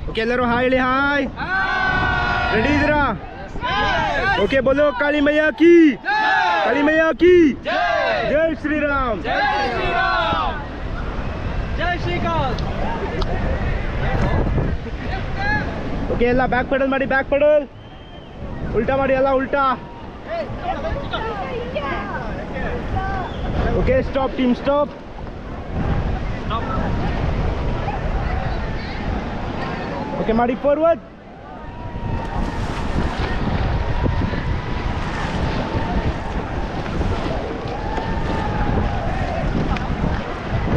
Okay ಎಲ್ಲರೂ hi ಹೇಳಿ hi. Ready ಇದ್ದೀರಾ? ಓಕೆ ಬೋಲೋ ಕಾಳಿ ಮೈಯಾ ಕಿ, ಕಾಳಿ ಮೈಯಾ ಕಿ ಜೈ ಶ್ರೀರಾಮ್. ಓಕೆ ಎಲ್ಲ ಬ್ಯಾಕ್ ಪೆಡಲ್ ಮಾಡಿ, ಬ್ಯಾಕ್ ಪೆಡಲ್ ಉಲ್ಟಾ ಮಾಡಿ, ಎಲ್ಲ ಉಲ್ಟಾ. Okay stop team, stop. Okay ಮಾಡಿ ಫಾರ್ವರ್ಡ್.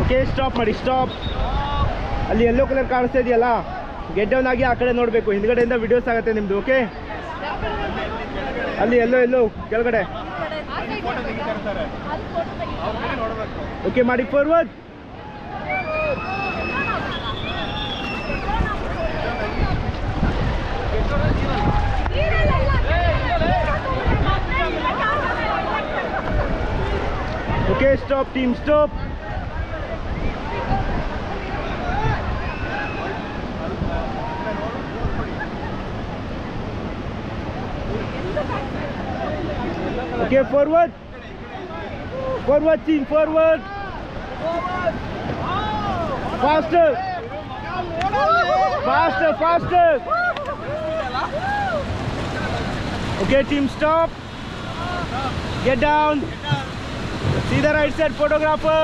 ಓಕೆ ಸ್ಟಾಪ್ ಮಾಡಿ, ಸ್ಟಾಪ್. ಅಲ್ಲಿ ಯೆಲ್ಲೋ ಕಲರ್ ಕಾಣಿಸ್ತಾ ಇದೆಯಲ್ಲ, ಗೆಟ್ ಡೌನ್ ಆಗಿ ಆ ಕಡೆ ನೋಡಬೇಕು. ಹಿಂದ್ಗಡೆಯಿಂದ ವಿಡಿಯೋಸ್ ಆಗುತ್ತೆ ನಿಮ್ಮದು. ಓಕೆ ಅಲ್ಲಿ ಎಲ್ಲೋ ಕೆಳಗಡೆ. ಓಕೆ ಮಾಡಿ forward. Okay stop team, stop. Okay, forward. Forward team, forward. Faster. Faster, faster. Okay, team, stop. Get down. See the right side photographer.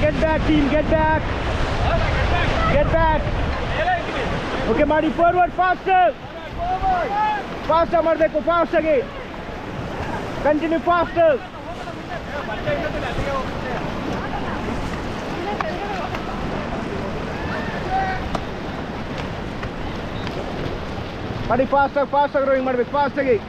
Get back team, get back. Get back. Okay, Madi, forward, faster. Faster, Mardeko, faster again. Continue faster. Madi, faster, faster growing, Mardeko, faster again.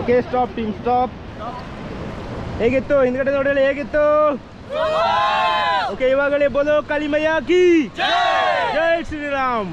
Okay stop team, stop. ಹೇಗಿತ್ತು ಹಿಂದ್ಗಡೆ ನೋಡಲಿ, ಹೇಗಿತ್ತು? Okay ಇವಾಗಲೇ ಬೋಲೋ ಕಾಳಿ ಮೈಯಾ ಕಿ ಜೈ ಶ್ರೀರಾಮ್.